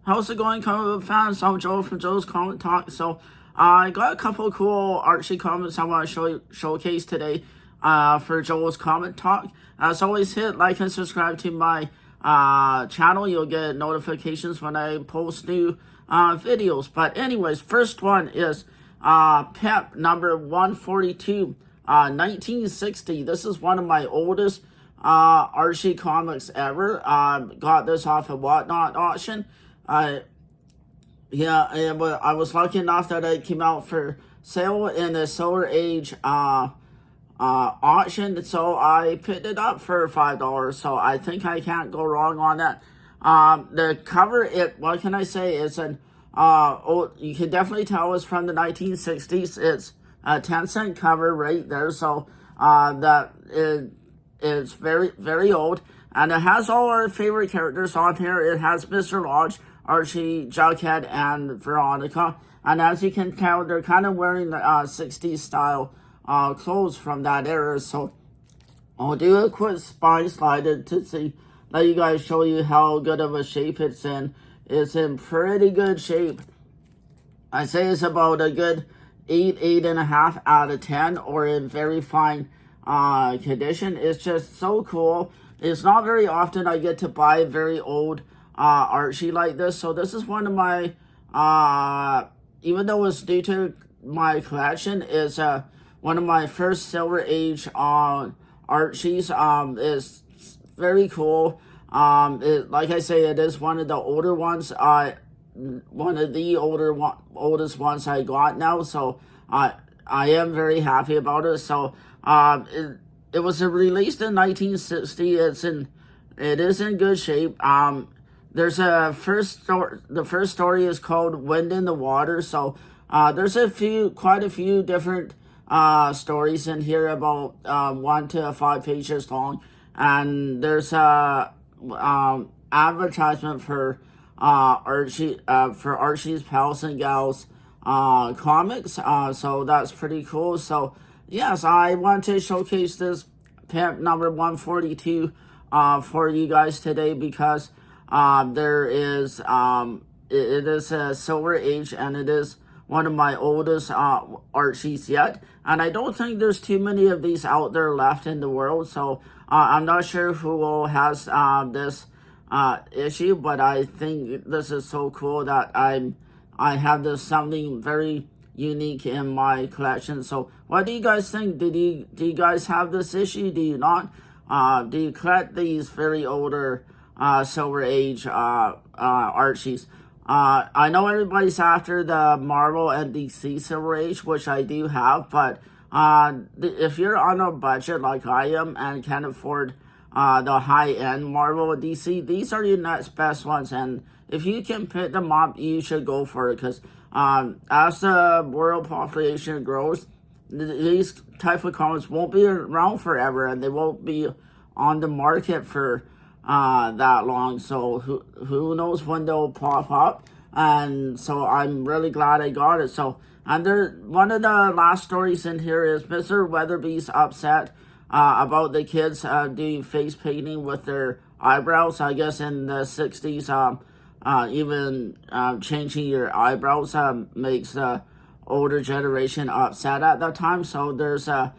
How's it going, comic book fans? I'm Joe from Joe's Comic Talk. So, I got a couple of cool Archie comics I want to showcase today for Joe's Comic Talk. As always, hit like and subscribe to my channel. You'll get notifications when I post new videos. But anyways, first one is Pep number 142, 1960. This is one of my oldest Archie comics ever. Got this off a Whatnot auction. I was lucky enough that it came out for sale in the Silver Age auction, so I picked it up for $5. So I think I can't go wrong on that. The cover, what can I say? It's an you can definitely tell it's from the 1960s. It's a 10-cent cover right there, so it's very, very old, and it has all our favorite characters on here. It has Mr. Lodge, Archie, Jughead, and Veronica, and as you can tell, they're kind of wearing the 60s style clothes from that era. So I'll do a quick spine slide to let you guys show you how good of a shape it's in. It's in pretty good shape. I say it's about a good 8.5 out of 10, or in very fine condition. It's just so cool. It's not very often I get to buy a very old Archie like this, so this is one of my even though it's due to my collection, is one of my first Silver Age Archies. It's very cool. Like I say, it is one of the older ones. One of the oldest ones I got now. So I am very happy about it. So it was released in 1960. It is in good shape. There's a first story. The first story is called Wind in the Water. So there's quite a few different stories in here, about 1 to 5 pages long, and there's a advertisement for Archie's Pals and Gals comics. So that's pretty cool. So yes, I want to showcase this Pimp number 142 for you guys today, because there is it is a Silver Age, and it is one of my oldest Archies yet, and I don't think there's too many of these out there left in the world. So I'm not sure who has this issue, but I think this is so cool that I have this something very unique in my collection. So what do you guys think? Do you guys have this issue? Do you not? Do you collect these very older Silver Age Archies? I know everybody's after the Marvel and DC Silver Age, which I do have, but if you're on a budget like I am and can't afford the high-end Marvel and DC, these are your next best ones, and if you can pick them up, you should go for it, because as the world population grows, these type of comics won't be around forever, and they won't be on the market for that long. So who knows when they'll pop up. And so I'm really glad I got it. So, and one of the last stories in here is Mr. Weatherby's upset about the kids doing face painting with their eyebrows. I guess in the 60s, even changing your eyebrows makes the older generation upset at that time. So there's a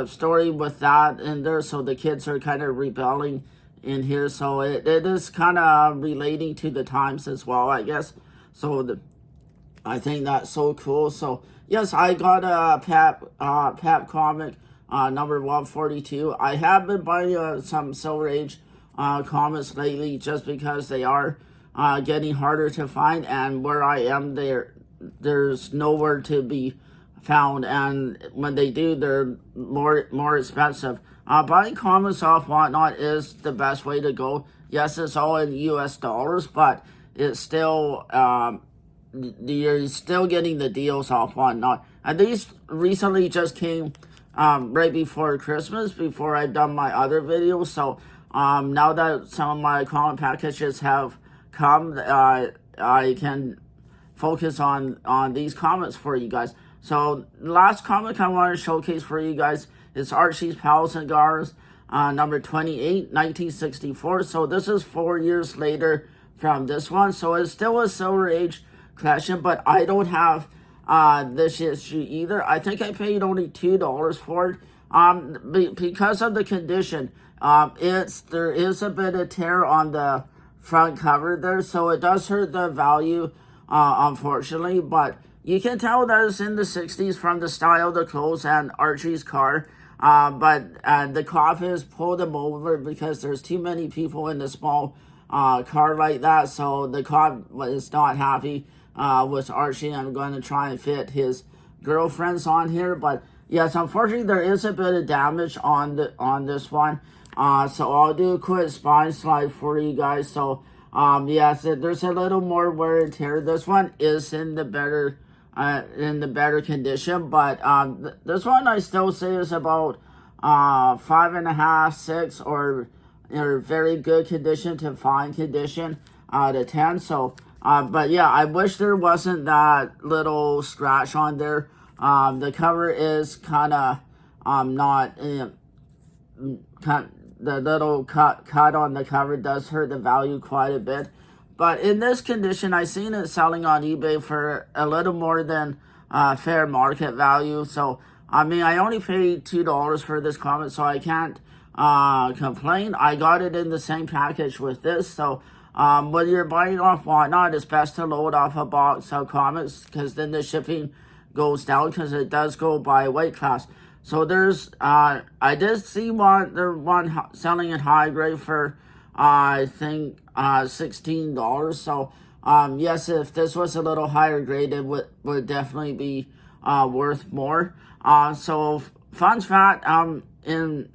story with that in there. So the kids are kind of rebelling in here. So it is kind of relating to the times as well, I guess. So I think that's so cool. So yes, I got a Pep comic number 142. I have been buying some Silver Age comics lately, just because they are getting harder to find, and where I am, there's nowhere to be found, and when they do, they're more expensive. Buying comics off Whatnot is the best way to go. Yes, it's all in US dollars, but it's still you're still getting the deals off Whatnot. And these recently just came right before Christmas, before I've done my other videos. So now that some of my comic packages have come, I can focus on these comics for you guys. So the last comic I want to showcase for you guys is Archie's Pals and Gals number 28, 1964. So this is 4 years later from this one. So it's still a Silver Age collection, but I don't have this issue either. I think I paid only $2 for it. Because of the condition. There is a bit of tear on the front cover there, so it does hurt the value, unfortunately. But you can tell that it's in the 60s from the style of the clothes and Archie's car. But the cop has pulled him over because there's too many people in the small car like that. So the cop was not happy with Archie. I'm going to try and fit his girlfriends on here, but yes, unfortunately there is a bit of damage on this one. So I'll do a quick spine slide for you guys. So yes, there's a little more wear and tear. This one is in the better condition, but this one I still say is about 5.5, 6, or very good condition to fine condition out of 10. So but yeah, I wish there wasn't that little scratch on there. The cover is kind of not the little cut on the cover does hurt the value quite a bit. But in this condition, I seen it selling on eBay for a little more than fair market value. So I mean, I only paid $2 for this comic, so I can't complain. I got it in the same package with this. So when you're buying off Whatnot, it's best to load off a box of comics, because then the shipping goes down, because it does go by weight class. So there's I did see one selling in high grade for I think $16. So yes, if this was a little higher grade, it would definitely be worth more. So fun fact, in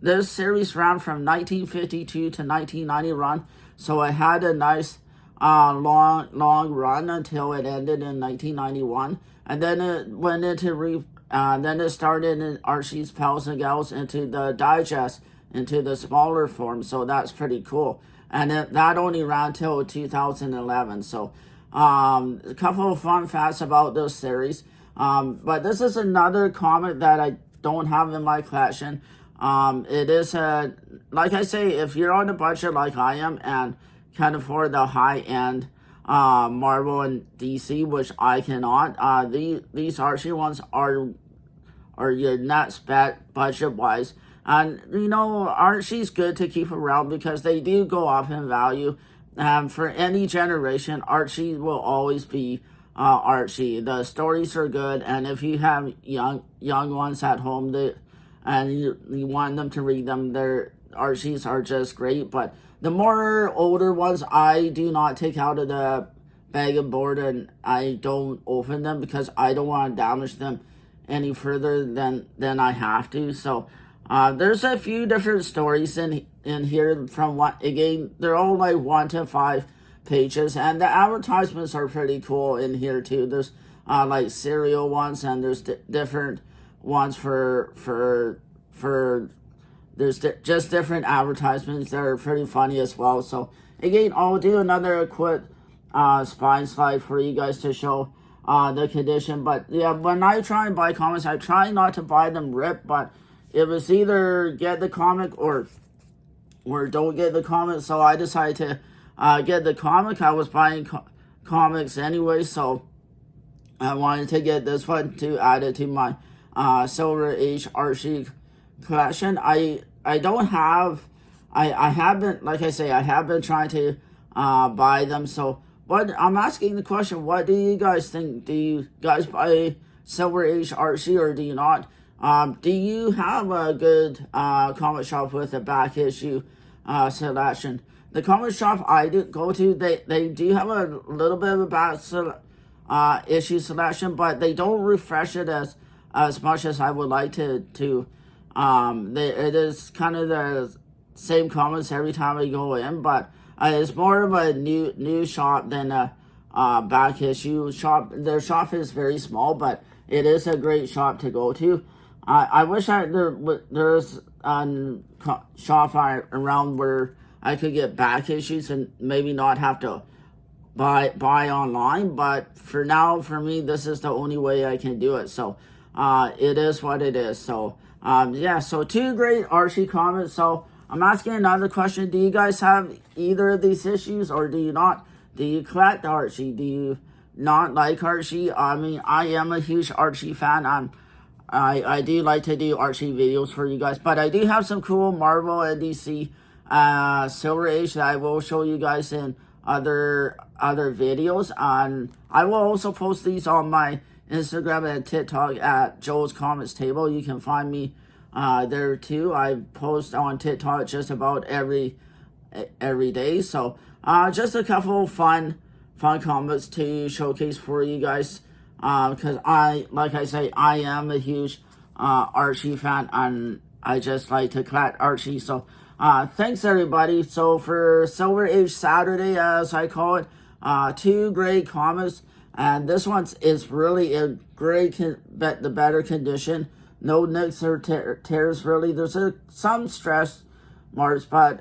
this series ran from 1952 to 1990 run. So it had a nice long run until it ended in 1991, and then it went into then it started in Archie's Pals and Gals into the digest, into the smaller form. So that's pretty cool, and that only ran till 2011. So a couple of fun facts about this series. But this is another comic that I don't have in my collection. It is like I say, if you're on a budget like I am and can afford the high end Marvel and DC, which I cannot, these Archie ones are your nuts bet budget wise. And Archie's good to keep around because they do go up in value. For any generation, Archie will always be Archie. The stories are good, and if you have young ones at home and you want them to read them, their Archies are just great. But the more older ones, I do not take out of the bag and board, and I don't open them because I don't want to damage them any further than I have to. So there's a few different stories in here from what, again, they're all like 1 to 5 pages, and the advertisements are pretty cool in here too. There's like cereal ones, and there's different ones for there's just different advertisements that are pretty funny as well. So again, I'll do another quick spine slide for you guys to show the condition. But yeah, when I try and buy comics, I try not to buy them ripped, but it was either get the comic or don't get the comic. So I decided to get the comic. I was buying comics anyway, so I wanted to get this one to add it to my Silver Age Archie collection. I don't have, I haven't, like I say, I have been trying to buy them. So what I'm asking the question, what do you guys think? Do you guys buy Silver Age Archie or do you not? Do you have a good comic shop with a back issue selection? The comic shop I do go to, they do have a little bit of a back issue selection, but they don't refresh it as much as I would like to. It is kind of the same comics every time I go in, but it's more of a new shop than a back issue shop. Their shop is very small, but it is a great shop to go to. I wish there's a shop around where I could get back issues and maybe not have to buy online. But for now, for me, this is the only way I can do it. So it is what it is. So yeah, so 2 great Archie comics. So I'm asking another question. Do you guys have either of these issues, or do you not? Do you collect Archie? Do you not like Archie? I mean, I am a huge Archie fan. I do like to do Archie videos for you guys, but I do have some cool Marvel and DC Silver Age that I will show you guys in other videos. And I will also post these on my Instagram and TikTok at Joel's Comics Table. You can find me there too. I post on TikTok just about every day. So just a couple fun comics to showcase for you guys. Because like I say, I am a huge Archie fan, and I just like to collect Archie. So thanks everybody. So for Silver Age Saturday, as I call it, 2 great comics, and this one is really a great the better condition. No nicks or tears really. There's some stress marks, but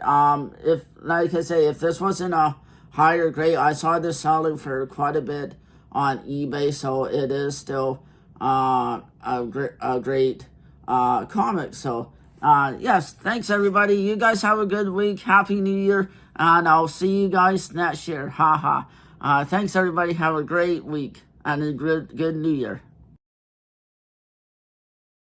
if, like I say, if this wasn't a higher grade, I saw this selling for quite a bit on eBay, so it is still a great comic. So yes, thanks everybody. You guys have a good week. Happy New Year, and I'll see you guys next year. Haha. Thanks everybody. Have a great week and a good New Year.